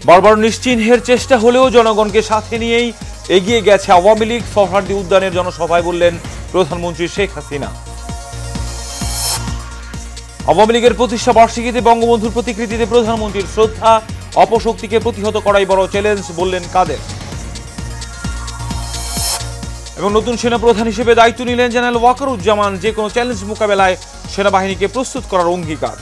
বারবার নিশ্চিহ্নের চেষ্টা হলেও জনগণকে সাথে নিয়েই এগিয়ে গেছে আওয়ামী লীগ। সোহরাওয়ার্দী উদ্যানের জনসভায় বললেন প্রধানমন্ত্রী শেখ হাসিনা। আওয়ামী লীগের প্রতিষ্ঠা বার্ষিকীতে বঙ্গবন্ধুর প্রতিকৃতিতে প্রধানমন্ত্রীর শ্রদ্ধা, অপশক্তিকে প্রতিহত করাই বড় চ্যালেঞ্জ বললেন কাদের। এবং নতুন সেনাপ্রধান হিসেবে দায়িত্ব নিলেন জেনারেল ওয়াকারুজ্জামান। যে কোনো চ্যালেঞ্জ মোকাবেলায় সেনাবাহিনীকে প্রস্তুত করার অঙ্গীকার।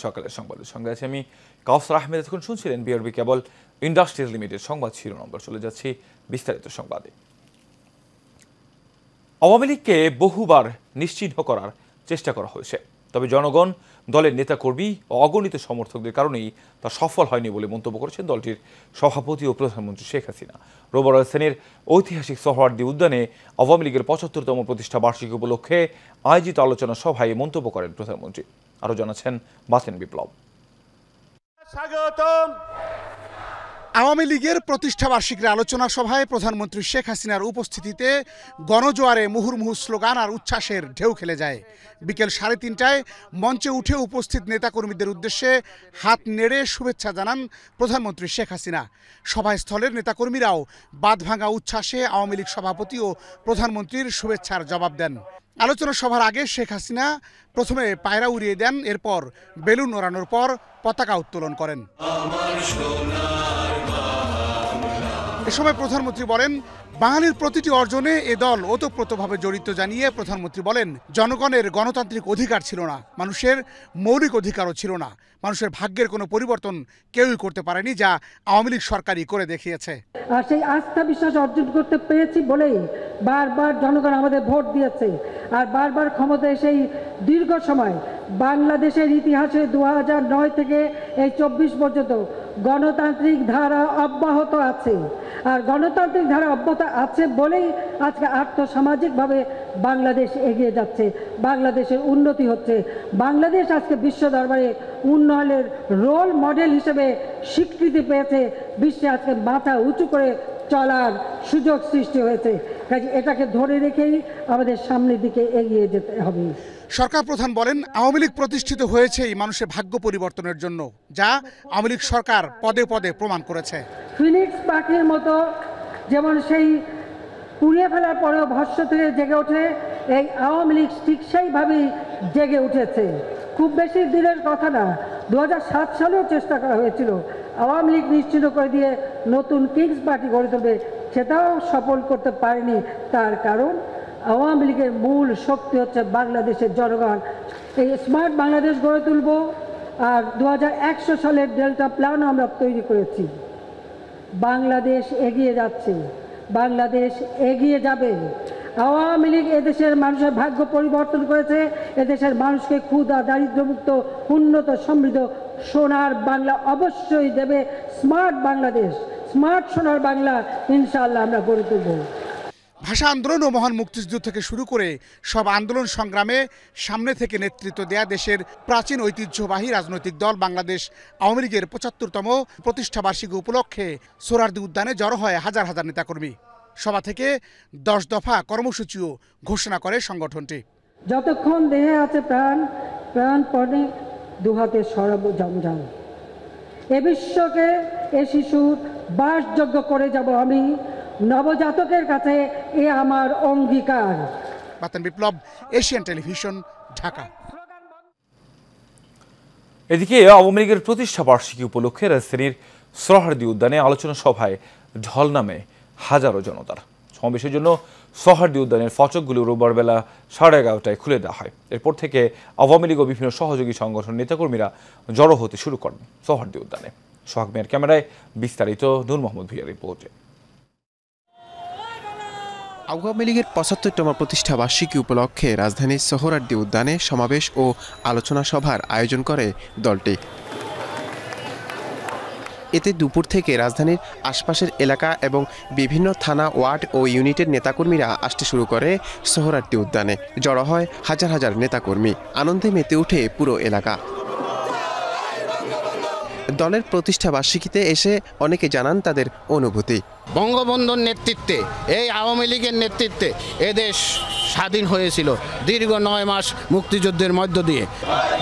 সকালের সংবাদের সঙ্গে আছে আমি কাউসার আহমেদ। এখন শুনছিলেন বিআরবি কেবল ইন্ডাস্ট্রিজ লিমিটেড সংবাদ শিরোনাম। চলে যাচ্ছি বিস্তারিত সংবাদে। আওয়ামী লীগকে বহুবার নিশ্চিহ্ন করার চেষ্টা করা হয়েছে, তবে জনগণ, দলের নেতাকর্মী ও অগণিত সমর্থকদের কারণেই তা সফল হয়নি বলে মন্তব্য করেছেন দলটির সভাপতি ও প্রধানমন্ত্রী শেখ হাসিনা। রোববার রাজধানীর ঐতিহাসিক সোহরাওয়ার্দী উদ্যানে আওয়ামী লীগের ৭৫তম প্রতিষ্ঠা বার্ষিকী উপলক্ষে আয়োজিত আলোচনা সভায় মন্তব্য করেন প্রধানমন্ত্রী। আরও জানাচ্ছেন বাতেন বিপ্লব। স্বাগতম। আওয়ামী লীগের প্রতিষ্ঠা বার্ষিকীর আলোচনা সভায় প্রধানমন্ত্রী শেখ হাসিনার উপস্থিতিতে গণজোয়ারে মুহুর্মুহু স্লোগান আর উচ্ছ্বাসের ঢেউ খেলে যায়। বিকেল ৩:৩০টায় মঞ্চে উঠে উপস্থিত নেতাকর্মীদের উদ্দেশ্যে হাত নেড়ে শুভেচ্ছা জানান প্রধানমন্ত্রী শেখ হাসিনা। সভাস্থলের নেতাকর্মীরাও বাঁধভাঙা উচ্ছ্বাসে আওয়ামী লীগ সভাপতি ও প্রধানমন্ত্রীর শুভেচ্ছার জবাব দেন। আলোচনা সভার আগে শেখ হাসিনা প্রথমে পায়রা উড়িয়ে দেন, এরপর বেলুন ওড়ানোর পর পতাকা উত্তোলন করেন। এ সময় প্রধানমন্ত্রী বলেন, বাঙালির প্রতিটি অর্জনে এ দল ওতপ্রোতভাবে জড়িত। জানিয়ে প্রধানমন্ত্রী বলেন, জনগণের গণতান্ত্রিক অধিকার ছিল না, মানুষের মৌলিক অধিকারও ছিল না। মানুষের ভাগ্যের কোনো পরিবর্তন কেউই করতে পারেনি, যা আওয়ামী লীগ সরকারই করে দেখিয়েছে। আর সেই আস্থা বিশ্বাস অর্জন করতে পেরেছি বলেই বারবার জনগণ আমাদের ভোট দিয়েছে। আর বারবার ক্ষমতায় সেই দীর্ঘ সময় বাংলাদেশের ইতিহাসে ২০০৯ থেকে এই ২৪ পর্যন্ত গণতান্ত্রিক ধারা অব্যাহত আছে। আর গণতান্ত্রিক ধারা অব্যাহত আছে বলেই আজকে আর্থসামাজিকভাবে বাংলাদেশ এগিয়ে যাচ্ছে, বাংলাদেশের উন্নতি হচ্ছে। বাংলাদেশ আজকে বিশ্ব দরবারে উন্নয়নের রোল মডেল হিসেবে স্বীকৃতি পেয়েছে। বিশ্বে আজকে মাথা উঁচু করে চলার সুযোগ সৃষ্টি হয়েছে। কাজে এটাকে ধরে রেখেই আমাদের সামনের দিকে এগিয়ে যেতে হবে। সরকার প্রধান বলেন, আওয়ামী লীগ প্রতিষ্ঠিত হয়েছেই মানুষের ভাগ্য পরিবর্তনের জন্য, যা আওয়ামী লীগ সরকার পদে পদে প্রমাণ করেছে। ফিনিক্স পাখির মতো যেমন সেই পুড়িয়ে ফেলার পরেও ভস্ম থেকে জেগে ওঠে, এই আওয়ামী লীগ ঠিক সেইভাবেই জেগে উঠেছে। খুব বেশি দিনের কথা না, ২০০৭ সালেও চেষ্টা করা হয়েছিল আওয়ামী লীগ নিশ্চিত করে দিয়ে নতুন কিংস পার্টি গড়ে তুলবে, সেটাও সফল করতে পারেনি। তার কারণ আওয়ামী লীগের মূল শক্তি হচ্ছে বাংলাদেশের জনগণ। এই স্মার্ট বাংলাদেশ গড়ে তুলব। আর ২০১০০ সালের ডেল্টা প্ল্যানও আমরা তৈরি করেছি। বাংলাদেশ এগিয়ে যাচ্ছে, বাংলাদেশ এগিয়ে যাবে। আওয়ামী লীগ এদেশের মানুষের ভাগ্য পরিবর্তন করেছে। এদেশের মানুষকে ক্ষুধা দারিদ্র্যমুক্ত উন্নত সমৃদ্ধ সোনার বাংলা অবশ্যই দেবে। স্মার্ট বাংলাদেশ, স্মার্ট সোনার বাংলা ইনশাআল্লাহ আমরা গড়ে তুলব। ভাষা আন্দোলন ও মহান মুক্তিযুদ্ধ থেকে শুরু করে সব আন্দোলন সংগ্রামে সামনে থেকে নেতৃত্ব দেয়া দেশের প্রাচীন ঐতিহ্যবাহী রাজনৈতিক দল বাংলাদেশ আওয়ামী লীগের ৭৫তম প্রতিষ্ঠা বার্ষিকী উপলক্ষে সোহরাওয়ার্দী উদ্যানে জড়ো হয় হাজার হাজার নেতাকর্মী। সভা থেকে ১০ দফা কর্মসূচিও ঘোষণা করে সংগঠনটি। যতক্ষণ দেহে আছে প্রাণ, প্রাণপণে দুহাতে সরব জঞ্জাল। এ বিশ্বকে এ শিশুর বাসযোগ্য করে যাব আমি, নবজাতকের কাছে এ আমার অঙ্গীকার। বাতেন বিপ্লব, এশিয়ান টেলিভিশন, ঢাকা। এদিকে আওয়ামী লীগের প্রতিষ্ঠা বার্ষিকী উপলক্ষে রাজধানীর সোহরাওয়ার্দী উদ্যানে আলোচনা সভায় ঢল নামে হাজারো জনতার। সমাবেশের জন্য সোহরাওয়ার্দী উদ্যানের ফটকগুলো রোববার বেলা 11:30টায় খুলে দেওয়া হয়। এরপর থেকে আওয়ামী লীগ ও বিভিন্ন সহযোগী সংগঠন নেতাকর্মীরা জড়ো হতে শুরু করেন সোহরাওয়ার্দী উদ্যানে। সোহাগ মিয়ার ক্যামেরায় বিস্তারিত নূর মোহাম্মদ ভূঁইয়ার রিপোর্টে। আওয়ামী লীগের ৭৫তম প্রতিষ্ঠা বার্ষিকী উপলক্ষে রাজধানীর সোহরাওয়ার্দী উদ্যানে সমাবেশ ও আলোচনা সভার আয়োজন করে দলটি। এতে দুপুর থেকে রাজধানীর আশপাশের এলাকা এবং বিভিন্ন থানা, ওয়ার্ড ও ইউনিটের নেতাকর্মীরা আসতে শুরু করে সোহরাওয়ার্দী উদ্যানে। জড়ো হয় হাজার হাজার নেতাকর্মী। আনন্দে মেতে ওঠে পুরো এলাকা। দলের প্রতিষ্ঠা বার্ষিকীতে এসে অনেকে জানান তাদের অনুভূতি। বঙ্গবন্ধুর নেতৃত্বে, এই আওয়ামী লীগের নেতৃত্বে এদেশ স্বাধীন হয়েছিল দীর্ঘ 9 মাস মুক্তিযুদ্ধের মধ্য দিয়ে।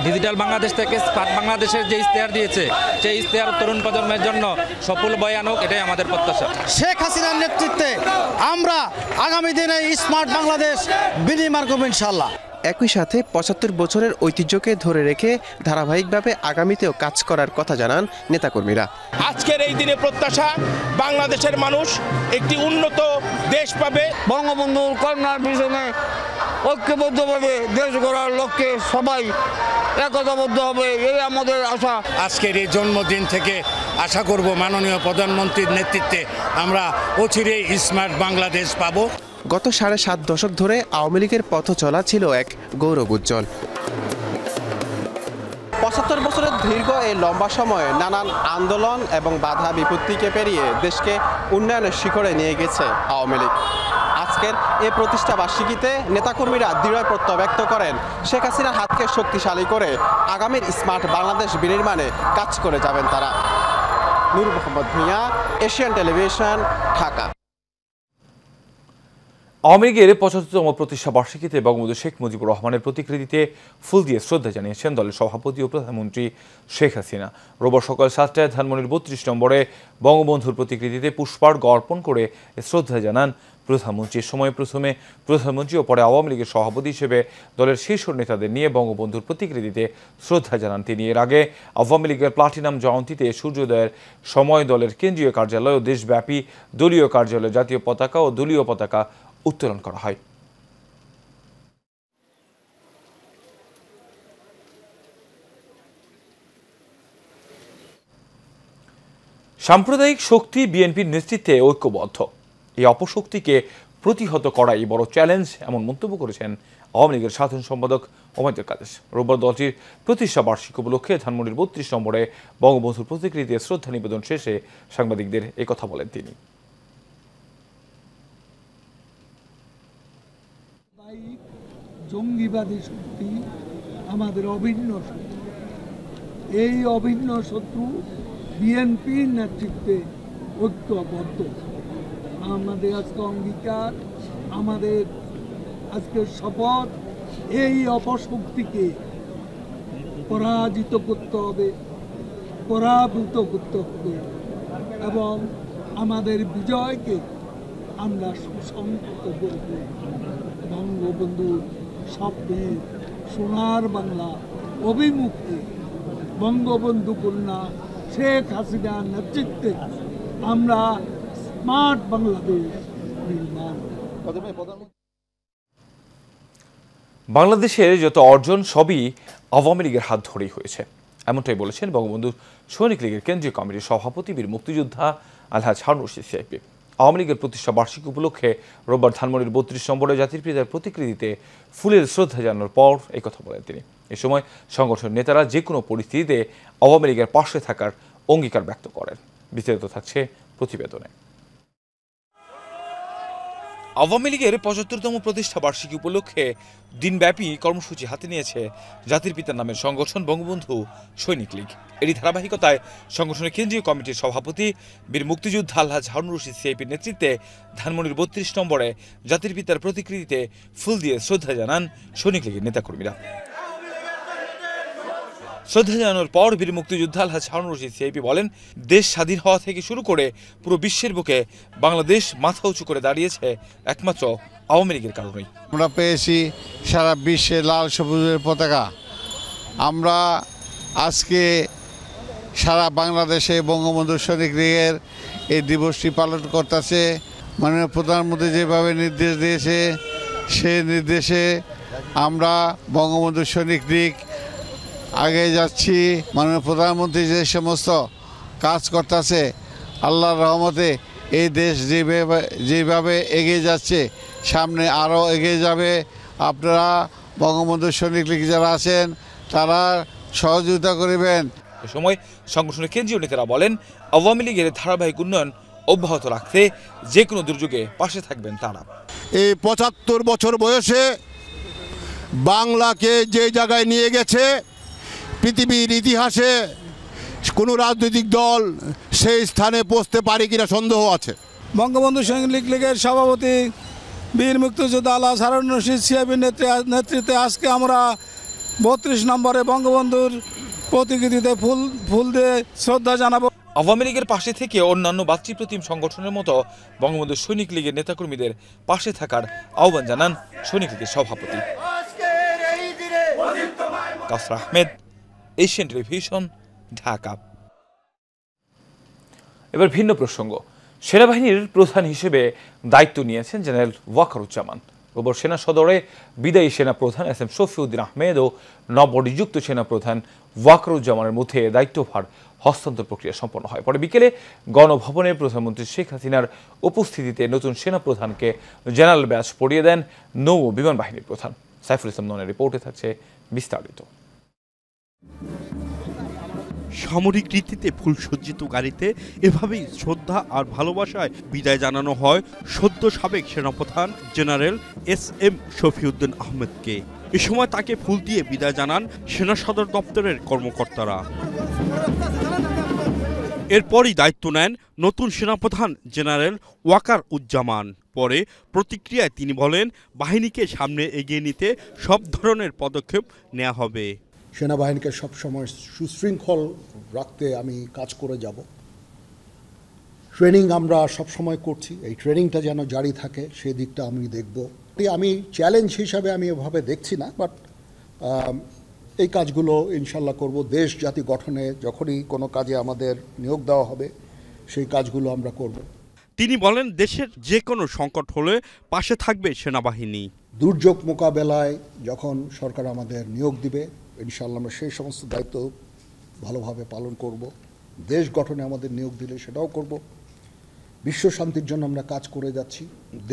ডিজিটাল বাংলাদেশ থেকে স্মার্ট বাংলাদেশের যে ইশতেহার দিয়েছে, সেই ইশতেহার তরুণ প্রজন্মের জন্য সফল বয়ে আনুক, এটাই আমাদের প্রত্যাশা। শেখ হাসিনার নেতৃত্বে আমরা আগামী দিনে স্মার্ট বাংলাদেশ বিনির্মাণ করব ইনশাআল্লাহ। একই সাথে 75 বছরের ঐতিহ্যকে ধরে রেখে ধারাবাহিকভাবে আগামীতেও কাজ করার কথা জানান নেতাকর্মীরা। আজকের এই দিনে প্রত্যাশা বাংলাদেশের মানুষ একটি উন্নত দেশ পাবে। বঙ্গবন্ধুর কন্যার পিছনে ঐক্যবদ্ধভাবে দেশ গড়ার লক্ষ্যে সবাই একতাবদ্ধ হবে, এই আমাদের আশা। আজকের এই জন্মদিন থেকে আশা করব মাননীয় প্রধানমন্ত্রীর নেতৃত্বে আমরা অচিরেই স্মার্ট বাংলাদেশ পাবো। গত 7.5 দশক ধরে আওয়ামী লীগের পথ চলা ছিল এক গৌরব উজ্জ্বল। 75 বছরের দীর্ঘ এই লম্বা সময়ে নানান আন্দোলন এবং বাধা বিপত্তিকে পেরিয়ে দেশকে উন্নয়নের শিখরে নিয়ে গেছে আওয়ামী লীগ। আজকের এই প্রতিষ্ঠা বার্ষিকীতে নেতাকর্মীরা দৃঢ় প্রত্যয় ব্যক্ত করেন শেখ হাসিনার হাতকে শক্তিশালী করে আগামীর স্মার্ট বাংলাদেশ বিনির্মাণে কাজ করে যাবেন তারা। নূর মোহাম্মদ ভূঁইয়া, এশিয়ান টেলিভিশন, ঢাকা। আওয়ামী লীগের 75তম প্রতিষ্ঠা বার্ষিকীতে বঙ্গবন্ধু শেখ মুজিবুর রহমানের প্রতিকৃতিতে ফুল দিয়ে শ্রদ্ধা জানিয়েছেন দলের সভাপতি ও প্রধানমন্ত্রী শেখ হাসিনা। রোববার সকাল 7টায় ধানমন্ডির 32 নম্বরে বঙ্গবন্ধুর প্রতিকৃতিতে পুষ্পার্ঘ্য অর্পণ করে শ্রদ্ধা জানান প্রধানমন্ত্রী। সময় প্রথমে প্রধানমন্ত্রী ও পরে আওয়ামী লীগের সভাপতি হিসেবে দলের শীর্ষ নেতাদের নিয়ে বঙ্গবন্ধুর প্রতিকৃতিতে শ্রদ্ধা জানান তিনি। এর আগে আওয়ামী লীগের প্লাটিনাম জয়ন্তীতে সূর্যোদয়ের সময় দলের কেন্দ্রীয় কার্যালয় ও দেশব্যাপী দলীয় কার্যালয়ে জাতীয় পতাকা ও দলীয় পতাকা উত্তোলন করা হয়। সাম্প্রদায়িক শক্তি বিএনপির নেতৃত্বে ঐক্যবদ্ধ, এই অপশক্তিকে প্রতিহত করাই বড় চ্যালেঞ্জ, এমন মন্তব্য করেছেন আওয়ামী লীগের সাধারণ সম্পাদক ওবায়দুল কাদের। রোববার দলটির প্রতিষ্ঠা বার্ষিকী উপলক্ষে ধানমন্ডির 32 নম্বরে বঙ্গবন্ধুর প্রতিকৃতিতে শ্রদ্ধা নিবেদন শেষে সাংবাদিকদের একথা বলেন তিনি। জঙ্গিবাদী শক্তি আমাদের অভিন্ন শত্রু। এই অভিন্ন শত্রু বিএনপির নেতৃত্বে ঐক্যবদ্ধ। আমাদের আজকে অঙ্গীকার, আমাদের আজকের শপথ, এই অপশক্তিকে পরাজিত করতে হবে, পরাভূত করতে হবে এবং আমাদের বিজয়কে আমরা সুসংহত করব। বঙ্গবন্ধুর স্বপ্নের সোনার বাংলা অভিমুখে বঙ্গবন্ধু কন্যা শেখ হাসিনার নেতৃত্বে আমরা স্মার্ট বাংলাদেশ নির্মাণ। বাংলাদেশের যত অর্জন সবই আওয়ামী লীগের হাত ধরেই হয়েছে, এমনটাই বলেছেন বঙ্গবন্ধু সৈনিক লীগের কেন্দ্রীয় কমিটির সভাপতি বীর মুক্তিযোদ্ধা আলহাজ হারুন রশিদ সিআইপি। আওয়ামী লীগের প্রতিষ্ঠা বার্ষিকী উপলক্ষে রোববার ধানমন্ডির 32 নম্বরে জাতির পিতার প্রতিকৃতিতে ফুলের শ্রদ্ধা জানানোর পর এই কথা বলেন তিনি। এ সময় সংগঠনের নেতারা যে কোনো পরিস্থিতিতে আওয়ামী লীগের পাশে থাকার অঙ্গীকার ব্যক্ত করেন। বিস্তারিত থাকছে প্রতিবেদনে। আওয়ামী লীগের 75তম প্রতিষ্ঠা বার্ষিকী উপলক্ষে দিনব্যাপী কর্মসূচি হাতে নিয়েছে জাতির পিতার নামের সংগঠন বঙ্গবন্ধু সৈনিক লীগ। এরই ধারাবাহিকতায় সংগঠনের কেন্দ্রীয় কমিটির সভাপতি বীর মুক্তিযোদ্ধা আলহাজ হারুন রশিদ সিআইপির নেতৃত্বে ধানমন্ডির 32 নম্বরে জাতির পিতার প্রতিকৃতিতে ফুল দিয়ে শ্রদ্ধা জানান সৈনিক লীগের নেতাকর্মীরা। শ্রদ্ধা জানানোর পর বীর মুক্তিযোদ্ধা আলহাজ হারুন রশিদ সিআইপি বলেন, দেশ স্বাধীন হওয়া থেকে শুরু করে পুরো বিশ্বের বুকে বাংলাদেশ মাথা উঁচু করে দাঁড়িয়েছে একমাত্র আওয়ামী লীগের কারণেই। আমরা পেয়েছি সারা বিশ্বে লাল সবুজের পতাকা। আমরা আজকে সারা বাংলাদেশে বঙ্গবন্ধু সৈনিক লীগের এই দিবসটি পালন করতেছে। মাননীয় প্রধানমন্ত্রী যেভাবে নির্দেশ দিয়েছে, সেই নির্দেশে আমরা বঙ্গবন্ধু সৈনিক লীগ আগে যাচ্ছি। মাননীয় প্রধানমন্ত্রী যে সমস্ত কাজ করতেছে, আল্লাহর রহমতে এই দেশ যেভাবে এগিয়ে যাচ্ছে, সামনে আরও এগিয়ে যাবে। আপনারা বঙ্গবন্ধু সৈনিক লীগ যারা আছেন তারা সহযোগিতা করবেন। এ সময় সংগঠনের কেন্দ্রীয় নেতারা বলেন, আওয়ামী লীগের ধারাবাহিক উন্নয়ন অব্যাহত রাখতে যে কোনো দুর্যোগে পাশে থাকবেন তারা। এই 75 বছর বয়সে বাংলাকে যে জায়গায় নিয়ে গেছে, পৃথিবীর ইতিহাসে কোনো রাজনৈতিক দল সেই স্থানে পৌঁছতে পারে কিনা সন্দেহ আছে। বঙ্গবন্ধু সৈনিক লীগের সভাপতি বীর মুক্তিযোদ্ধা আলহাজ হারুন রশিদ সিআইবির নেতৃত্বে আজকে আমরা 32 নম্বরে বঙ্গবন্ধুর প্রতিকৃতিতে ফুল দিয়ে শ্রদ্ধা জানাবো। আওয়ামী লীগের পাশে থেকে অন্যান্য বাতৃপ্রতিম সংগঠনের মতো বঙ্গবন্ধু সৈনিক লীগের নেতাকর্মীদের পাশে থাকার আহ্বান জানান সৈনিক লীগের সভাপতি কাসরা আহমেদ, এশিয়ান টেলিভিশন, ঢাকা। এবার ভিন্ন প্রসঙ্গ। সেনাবাহিনীর প্রধান হিসেবে দায়িত্ব নিয়েছেন জেনারেল ওয়াকারুজ্জামান। রোববার সেনা সদরে বিদায়ী সেনা প্রধান এস এম শফিউদ্দিন আহমেদ ও নবনিযুক্ত সেনা প্রধান ওয়াকারুজ্জামানের মধ্যে দায়িত্বভার হস্তান্তর প্রক্রিয়া সম্পন্ন হয়। পরে বিকেলে গণভবনে প্রধানমন্ত্রী শেখ হাসিনার উপস্থিতিতে নতুন সেনা প্রধানকে জেনারেল ব্যাজ পরিয়ে দেন নৌ বিমান বাহিনীর প্রধান। সাইফুল ইসলাম ননের রিপোর্টে থাকছে বিস্তারিত। সামরিক রীতিতে ফুলসজ্জিত গাড়িতে এভাবেই শ্রদ্ধা আর ভালোবাসায় বিদায় জানানো হয় সদ্য সাবেক সেনাপ্রধান জেনারেল এস এম শফিউদ্দিন আহমেদকে। এ সময় তাকে ফুল দিয়ে বিদায় জানান সেনা সদর দপ্তরের কর্মকর্তারা। এরপরই দায়িত্ব নেন নতুন সেনাপ্রধান জেনারেল ওয়াকারুজ্জামান। পরে প্রতিক্রিয়ায় তিনি বলেন, বাহিনীকে সামনে এগিয়ে নিতে সব ধরনের পদক্ষেপ নেওয়া হবে। সেনাবাহিনীকে সবসময় সুশৃঙ্খল রাখতে আমি কাজ করে যাব। ট্রেনিং আমরা সবসময় করছি, এই ট্রেনিংটা যেন জারি থাকে সেই দিকটা আমি দেখব। আমি চ্যালেঞ্জ হিসাবে আমি এভাবে দেখছি না, বাট এই কাজগুলো ইনশাল্লাহ করব। দেশ জাতি গঠনে যখনই কোনো কাজে আমাদের নিয়োগ দেওয়া হবে সেই কাজগুলো আমরা করব। তিনি বলেন, দেশের যে কোনো সংকট হলে পাশে থাকবে সেনাবাহিনী। দুর্যোগ মোকাবেলায় যখন সরকার আমাদের নিয়োগ দিবে ইনশাআল্লাহ আমরা সেই সমস্ত দায়িত্ব ভালোভাবে পালন করব। দেশ গঠনে আমাদের নিয়োগ দিলে সেটাও করব। বিশ্ব শান্তির জন্য আমরা কাজ করে যাচ্ছি।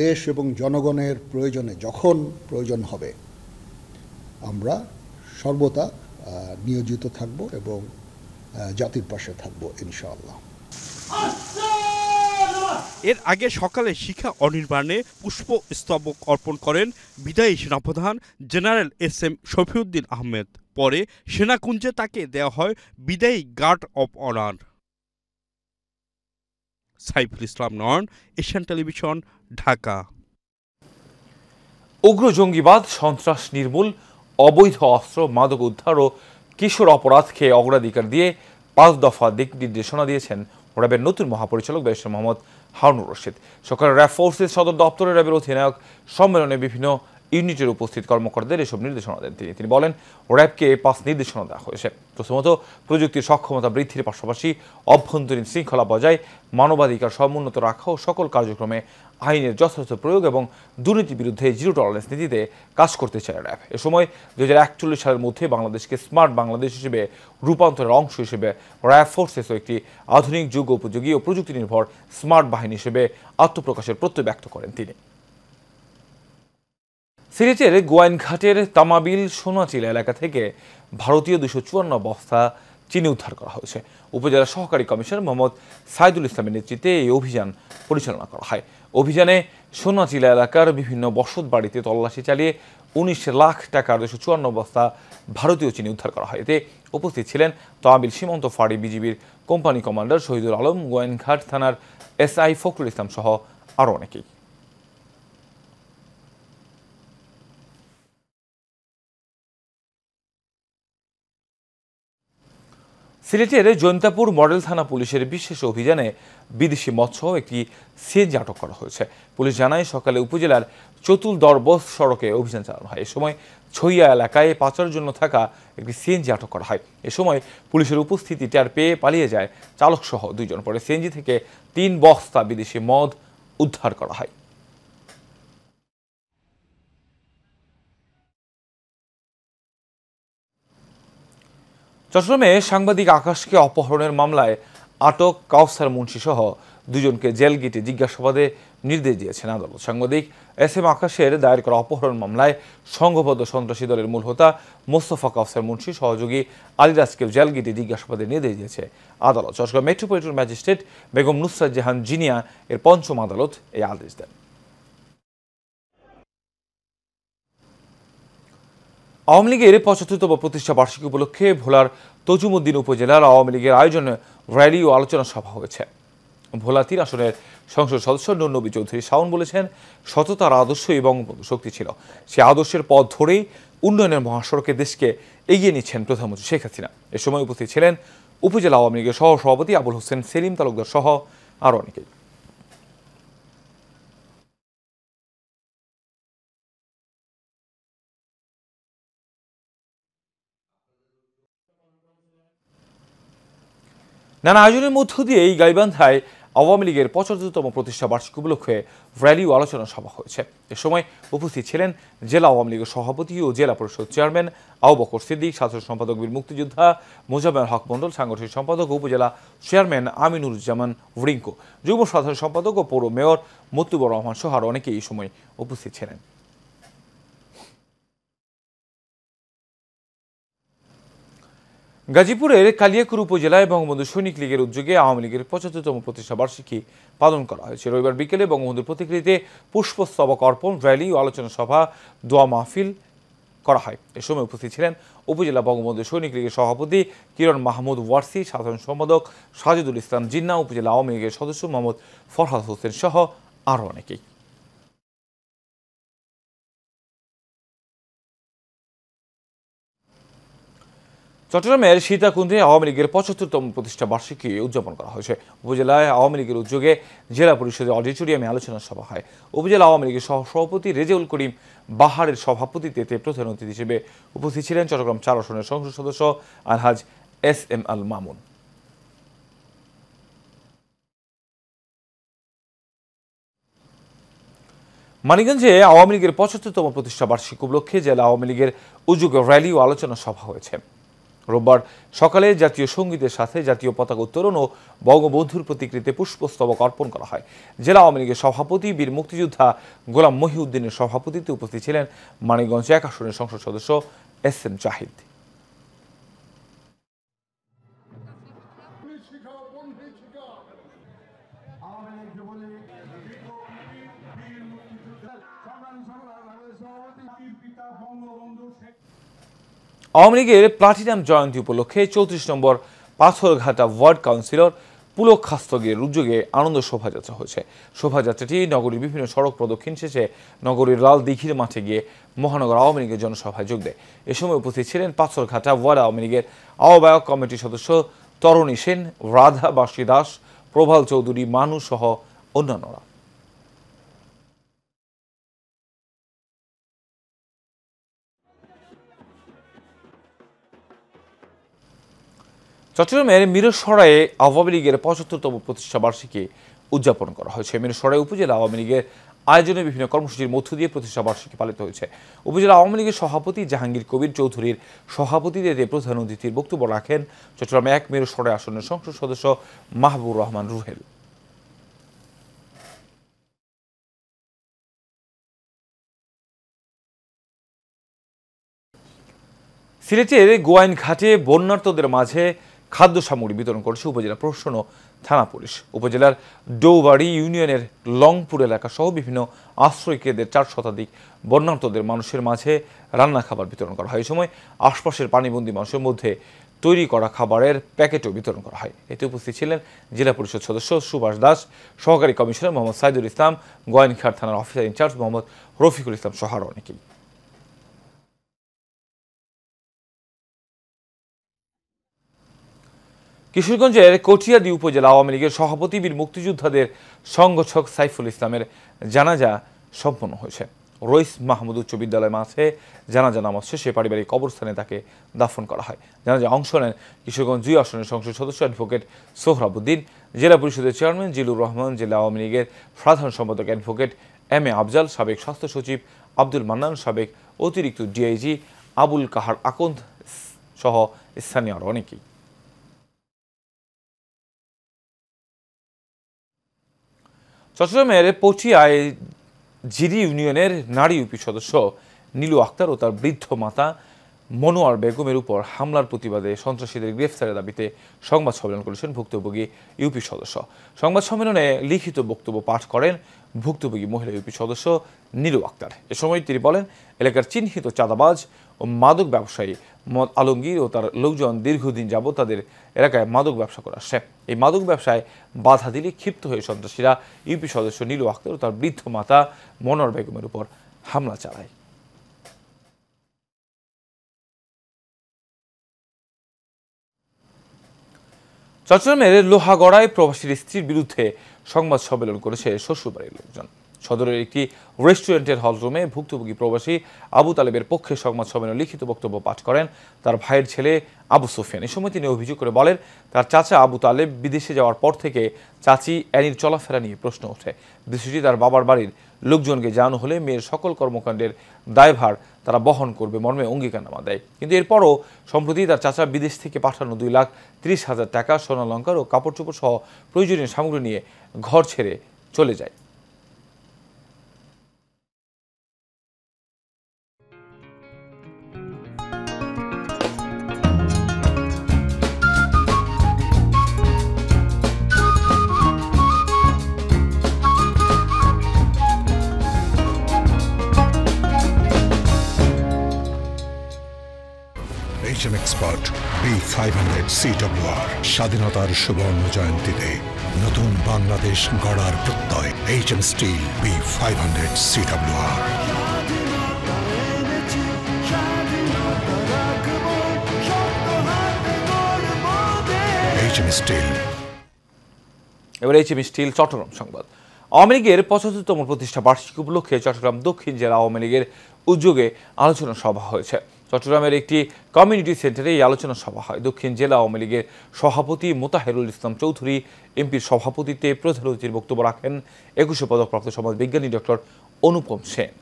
দেশ এবং জনগণের প্রয়োজনে যখন প্রয়োজন হবে আমরা সর্বদা নিয়োজিত থাকব এবং জাতির পাশে থাকব ইনশাআল্লাহ। এর আগে সকালে শিখা অনির্বাণে পুষ্প স্তবক অর্পণ করেন বিদায়ী সেনাপ্রধান general S M Shafiuddin Ahmed. পরে সেনাকুঞ্জে তাকে দেওয়া হয় বিদায়ী guard of honour. Saiful Islam Nayan, Asian television, Dhaka. উগ্র জঙ্গিবাদ, সন্ত্রাস নির্মূল, অবৈধ অস্ত্র, মাদক উদ্ধার ও কিশোর অপরাধকে অগ্রাধিকার দিয়ে 5 দফা দিক নির্দেশনা দিয়েছেন র্যাবের নতুন মহাপরিচালক ব্যারিস্টার মোহাম্মদ হারুনুর রশিদ। সকালে র্যাব ফোর্সের সদর দপ্তরে র্যাবের অধিনায়ক সম্মেলনে বিভিন্ন ইউনিটের উপস্থিত কর্মকর্তাদের এসব নির্দেশনা দেন তিনি বলেন, র্যাবকে 5 নির্দেশনা দেওয়া হয়েছে। প্রথমত, প্রযুক্তির সক্ষমতা বৃদ্ধির পাশাপাশি অভ্যন্তরীণ শৃঙ্খলা বজায়, মানবাধিকার সমুন্নত রাখা ও সকল কার্যক্রমে আইনের যথাযথ প্রয়োগ এবং দুর্নীতির বিরুদ্ধে জিরো টলারেন্স নীতিতে কাজ করতে চায় র্যাব। এ সময় 2041 সালের মধ্যে বাংলাদেশকে স্মার্ট বাংলাদেশ হিসেবে রূপান্তরের অংশ হিসেবে র্যাব ফোর্সেসও একটি আধুনিক যুগ উপযোগী ও প্রযুক্তি নির্ভর স্মার্ট বাহিনী হিসেবে আত্মপ্রকাশের প্রত্যয় ব্যক্ত করেন তিনি। সিলেটের গোয়াইনঘাটের তামাবিল সোনাচিলা এলাকা থেকে ভারতীয় 254 বস্তা চিনি উদ্ধার করা হয়েছে। উপজেলা সহকারী কমিশনার মোহাম্মদ সাইদুল ইসলামের নেতৃত্বে এই অভিযান পরিচালনা করা হয়। অভিযানে সোনাচিলা এলাকার বিভিন্ন বসত বাড়িতে তল্লাশি চালিয়ে 19 লাখ টাকার 254 বস্তা ভারতীয় চিনি উদ্ধার করা হয়। এতে উপস্থিত ছিলেন তামাবিল সীমান্ত ফাঁড়ি বিজিবির কোম্পানি কমান্ডার শহীদুল আলম, গোয়াইনঘাট থানার এসআই ফখরুল ইসলাম সহ আরও অনেকেই। সিলেটের জৈন্তাপুর মডেল থানা পুলিশের বিশেষ অভিযানে বিদেশি মৎস্য একটি সিএনজি আটক করা হয়েছে। পুলিশ জানায়, সকালে উপজেলার চতুল দরবস সড়কে অভিযান চালানো হয়। এ সময় ছইয়া এলাকায় পাচারের জন্য থাকা একটি সিএনজি আটক করা হয়। এ সময় পুলিশের উপস্থিতি টের পেয়ে পালিয়ে যায় চালক সহ 2 জন। পরে সিএনজি থেকে 3 বস্তা বিদেশি মদ উদ্ধার করা হয়। চট্টগ্রামে সাংবাদিক আকাশকে অপহরণের মামলায় আটক কাউসার মুন্সি সহ 2 জনকে জেল গেটে জিজ্ঞাসাবাদে নির্দেশ দিয়েছেন আদালত। সাংবাদিক এস এম আকাশের দায়ের করা অপহরণ মামলায় সংঘবদ্ধ সন্ত্রাসী দলের মূল হোতা মোস্তফা কাউসার মুন্সি সহযোগী আলিরাজকেও জেল গেটে জিজ্ঞাসাবাদে নির্দেশ দিয়েছে আদালত। চট্টগ্রাম মেট্রোপলিটন ম্যাজিস্ট্রেট বেগম নুসরাত জাহান জিনিয়া এর 5ম আদালত এই আদেশ দেন। আওয়ামী লীগের ৭৫তম প্রতিষ্ঠা বার্ষিকী উপলক্ষে ভোলার তজুমুদ্দিন উপজেলার আওয়ামী লীগের আয়োজনে র্যালি ও আলোচনা সভা হয়েছে। ভোলা ৩ আসনের সংসদ সদস্য নুর নবী চৌধুরী শাওন বলেছেন, সততার আদর্শই বঙ্গবন্ধু শক্তি ছিল। সে আদর্শের পথ ধরেই উন্নয়নের মহাসড়কে দেশকে এগিয়ে নিচ্ছেন প্রধানমন্ত্রী শেখ হাসিনা। এ সময় উপস্থিত ছিলেন উপজেলা আওয়ামী লীগের সহ সভাপতি আবুল হোসেন সেলিম তালুকদার সহ আরও অনেকেই। নানা আয়োজনের মধ্য দিয়ে এই গাইবান্ধায় আওয়ামী লীগের ৭৫তম প্রতিষ্ঠা বার্ষিকী উপলক্ষে র্যালি ও আলোচনা সভা হয়েছে। এ সময় উপস্থিত ছিলেন জেলা আওয়ামী লীগের সভাপতি ও জেলা পরিষদ চেয়ারম্যান আবু বকর সিদ্দিক, সাধারণ সম্পাদক বীর মুক্তিযোদ্ধা মোজাম্মেল হক মণ্ডল, সাংগঠনিক সম্পাদক উপজেলা চেয়ারম্যান আমিনুজ্জামান রিঙ্কু, যুগ্ম সাধারণ সম্পাদক ও পৌর মেয়র মতুবর রহমান সহ আরও অনেকেই এই সময় উপস্থিত ছিলেন। গাজীপুরের কালিয়াকুর উপজেলায় বঙ্গবন্ধু সৈনিক লীগের উদ্যোগে আওয়ামী লীগের ৭৫তম প্রতিষ্ঠা বার্ষিকী পালন করা হয়েছে। রবিবার বিকেলে বঙ্গবন্ধুর প্রতিকৃতিতে পুষ্পস্তবক অর্পণ, র্যালি ও আলোচনা সভা, দোয়া মাহফিল করা হয়। এ সময় উপস্থিত ছিলেন উপজেলা বঙ্গবন্ধু সৈনিক লীগের সভাপতি কিরণ মাহমুদ ওয়ারসি, সাধারণ সম্পাদক সাজিদুল ইসলাম জিন্না, উপজেলা আওয়ামী লীগের সদস্য মোহাম্মদ ফরহাদ হোসেন সহ আরও অনেকেই। চট্টগ্রামের সীতাকুণ্ডে আওয়ামী লীগের ৭৫তম প্রতিষ্ঠা বার্ষিকী উদযাপন করা হয়েছে। উপজেলায় আওয়ামী লীগের উদ্যোগে জেলা পরিষদের অডিটোরিয়ামে আলোচনা সভা হয়। উপজেলা আওয়ামী লীগের সভাপতি রেজাউল করিম বাহারের সভাপতিত্বে প্রধান অতিথি হিসেবে উপস্থিত ছিলেন চট্টগ্রাম ৪ আসনের সংসদ সদস্য আলহাজ SM আল মামুন। মানিকগঞ্জে আওয়ামী লীগের ৭৫তম প্রতিষ্ঠা বার্ষিকী উপলক্ষে জেলা আওয়ামী লীগের উদ্যোগে র্যালি ও আলোচনা সভা হয়েছে। রোববার সকালে জাতীয় সঙ্গীতের সাথে জাতীয় পতাকা উত্তোলন ও বঙ্গবন্ধুর প্রতিকৃতিতে পুষ্পস্তবক অর্পণ করা হয়। জেলা আওয়ামী লীগের সভাপতি বীর মুক্তিযোদ্ধা গোলাম মহিউদ্দিনের সভাপতিত্বে উপস্থিত ছিলেন মানিকগঞ্জ ১ আসনের সংসদ সদস্য SM জাহিদ। আওয়ামী লীগের প্লাটিনাম জয়ন্তী উপলক্ষে ৩৪ নম্বর পাথরঘাটা ওয়ার্ড কাউন্সিলর পুলক খাস্তগির উদ্যোগে আনন্দ শোভাযাত্রা হয়েছে। শোভাযাত্রাটি নগরীর বিভিন্ন সড়ক প্রদক্ষিণ শেষে নগরীর লাল দিঘির মাঠে গিয়ে মহানগর আওয়ামী লীগের জনসভায় যোগ দেয়। এ সময় উপস্থিত ছিলেন পাথরঘাটা ওয়ার্ড আওয়ামী লীগের আহ্বায়ক কমিটির সদস্য তরণী সেন, রাধা বাসী দাস, প্রভাল চৌধুরী, মানু সহ অন্যান্যরা। চট্টগ্রামের মিরসরাইয়ে আওয়ামী লীগের ৭৫তম প্রতিষ্ঠা বার্ষিকী উদযাপন করা হয়েছে। মিরসরাই উপজেলা আওয়ামী লীগের আয়োজনে বিভিন্ন কর্মসূচির মধ্য দিয়ে প্রতিষ্ঠা বার্ষিকী পালিত হয়েছে। উপজেলা আওয়ামী লীগের সভাপতি জাহাঙ্গীর কবির চৌধুরীর সভাপতিত্বে প্রধান অতিথির বক্তব্য রাখেন চট্টগ্রাম ১ মিরসরাই আসনের সংসদ সদস্য মাহবুর রহমান রুহেল। সিলেটের গোয়াইনঘাটে বন্যার্তদের মাঝে খাদ্য সামগ্রী বিতরণ করেছে উপজেলা প্রশাসন ও থানা পুলিশ। উপজেলার ডৌবাড়ি ইউনিয়নের লংপুর এলাকা সহ বিভিন্ন আশ্রয় কেন্দ্রের ৪ শতাধিক বন্যার্তদের মানুষের মাঝে রান্না খাবার বিতরণ করা হয়। এই সময় আশপাশের পানিবন্দী মানুষের মধ্যে তৈরি করা খাবারের প্যাকেটও বিতরণ করা হয়। এতে উপস্থিত ছিলেন জেলা পরিষদ সদস্য সুভাষ দাস, সহকারী কমিশনার মোহাম্মদ সাইদুল ইসলাম, গোয়াইনঘাট থানার অফিসার ইনচার্জ মোহাম্মদ রফিকুল ইসলাম সহ আরও অনেকেই। কিশোরগঞ্জের কটিয়াদি উপজেলা আওয়ামী লীগের সভাপতি বীর মুক্তিযোদ্ধাদের সংগঠক সাইফুল ইসলামের জানাজা সম্পন্ন হয়েছে। রইস মাহমুদ উচ্চ বিদ্যালয় মাঠে জানাজা নামাজ শেষে পারিবারিক কবরস্থানে তাকে দাফন করা হয়। জানাজা অংশ নেন কিশোরগঞ্জ ২ আসনের সংসদ সদস্য অ্যাডভোকেট সোহরাবুদ্দিন, জেলা পরিষদের চেয়ারম্যান জিলুর রহমান, জেলা আওয়ামী লীগের সাধারণ সম্পাদক অ্যাডভোকেট MA আফজাল, সাবেক স্বাস্থ্য সচিব আব্দুল মান্নান, সাবেক অতিরিক্ত ডিআইজি আবুল কাহার আকন্দ সহ স্থানীয় আরও অনেকেই। চট্টগ্রামের পটিয়ায় জিরি ইউনিয়নের নারী ইউপি সদস্য নীলু আক্তার ও তার বৃদ্ধ মাতা মনোয়ার বেগমের উপর হামলার প্রতিবাদে সন্ত্রাসীদের গ্রেফতারের দাবিতে সংবাদ সম্মেলন করেছেন ভুক্তভোগী ইউপি সদস্য। সংবাদ সম্মেলনে লিখিত বক্তব্য পাঠ করেন ভুক্তভোগী মহিলা ইউপি সদস্য নীলু আক্তার। এ সময় তিনি বলেন, এলাকার চিহ্নিত চাঁদাবাজ ও মাদক ব্যবসায়ী মোহাম্মদ আলমগীর ও তার লোকজন দীর্ঘদিন যাবৎ তাদের এলাকায় মাদক ব্যবসা করে আসছে। এই মাদক ব্যবসায় বাধা দিলে ক্ষিপ্ত হয়ে সন্ত্রাসীরা ইউপি সদস্য নীলু আক্তার ও তার বৃদ্ধ মাতা মনোয়ার বেগমের উপর হামলা চালায়। চট্টগ্রামের লোহাগড়ায় প্রবাসীর স্ত্রীর বিরুদ্ধে সংবাদ সম্মেলন করেছে শ্বশুরবাড়ির লোকজন। সদরের একটি রেস্টুরেন্টের হলরুমে ভুক্তভোগী প্রবাসী আবু তালেবের পক্ষে সংবাদ সম্মেলন লিখিত বক্তব্য পাঠ করেন তার ভাইয়ের ছেলে আবু সুফিয়ান। এই সময় তিনি অভিযোগ করে বলেন, তার চাচা আবু তালেব বিদেশে যাওয়ার পর থেকে চাচি অ্যানির চলাফেরা নিয়ে প্রশ্ন ওঠে। বিষয়টি তার বাবার বাড়ির লোকজনকে জানানো হলে মেয়ের সকল কর্মকাণ্ডের দায়ভার তারা বহন করবে মর্মে অঙ্গীকারনামা দেয়। কিন্তু এরপরও সম্প্রতি তার চাচা বিদেশ থেকে পাঠানো 2,30,000 টাকা, সোনালঙ্কার ও কাপড় চোপড় সহ প্রয়োজনীয় সামগ্রী নিয়ে ঘর ছেড়ে চলে যায়। HM Expert B500 CWR স্বাধীনতার সুবর্ণ জয়ন্তীতে নতুন বাংলাদেশ গড়ার প্রত্যয়। HM Steel B500 CWR। HM Steel। এবার HM Steel চট্টগ্রাম সংবাদ। আওয়ামী লীগের 75তম প্রতিষ্ঠা বার্ষিকী উপলক্ষে চট্টগ্রাম দক্ষিণ জেলা আওয়ামী লীগের উদ্যোগে আলোচনা সভা হয়েছে। চট্টগ্রামের একটি কমিউনিটি সেন্টারে এই আলোচনা সভা হয়। দক্ষিণ জেলা আওয়ামী লীগের সভাপতি মোতাহেরুল ইসলাম চৌধুরী এমপির সভাপতিত্বে প্রধান অতিথির বক্তব্য রাখেন 21শে পদকপ্রাপ্ত সমাজবিজ্ঞানী ডক্টর অনুপম সেন।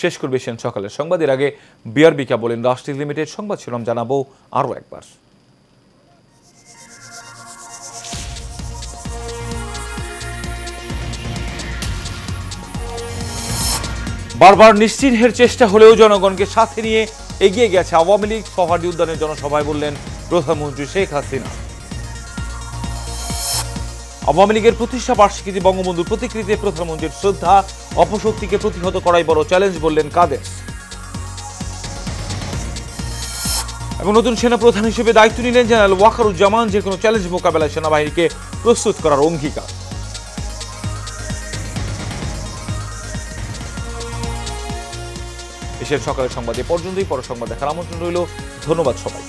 শেষ করবে সেন সকালের সংবাদের আগে বিআরবিকা বলেন রাষ্ট্র লিমিটেড সংবাদ শিরোনাম জানাবো আরও একবার। বারবার নিশ্চিহ্নের চেষ্টা হলেও জনগণকে সাথে নিয়ে এগিয়ে গেছে আওয়ামী লীগ। সৌহার্দী উদ্যানের জনসভায় বললেন প্রধানমন্ত্রী শেখ হাসিনা। আওয়ামী লীগের প্রতিষ্ঠা বার্ষিকীতে বঙ্গবন্ধুর প্রতিকৃতিতে প্রধানমন্ত্রীর শ্রদ্ধা, অপশক্তিকে প্রতিহত করাই বড় চ্যালেঞ্জ বললেন কাদের। এবং নতুন সেনাপ্রধান হিসেবে দায়িত্ব নিলেন জেনারেল ওয়াকারুজ্জামান। যে কোনো চ্যালেঞ্জ মোকাবেলায় সেনাবাহিনীকে প্রস্তুত করার অঙ্গীকার। এশিয়ার সকালের সংবাদ এ পর্যন্তই। পরের সংবাদ দেখার আমন্ত্রণ রইল। ধন্যবাদ সবাই।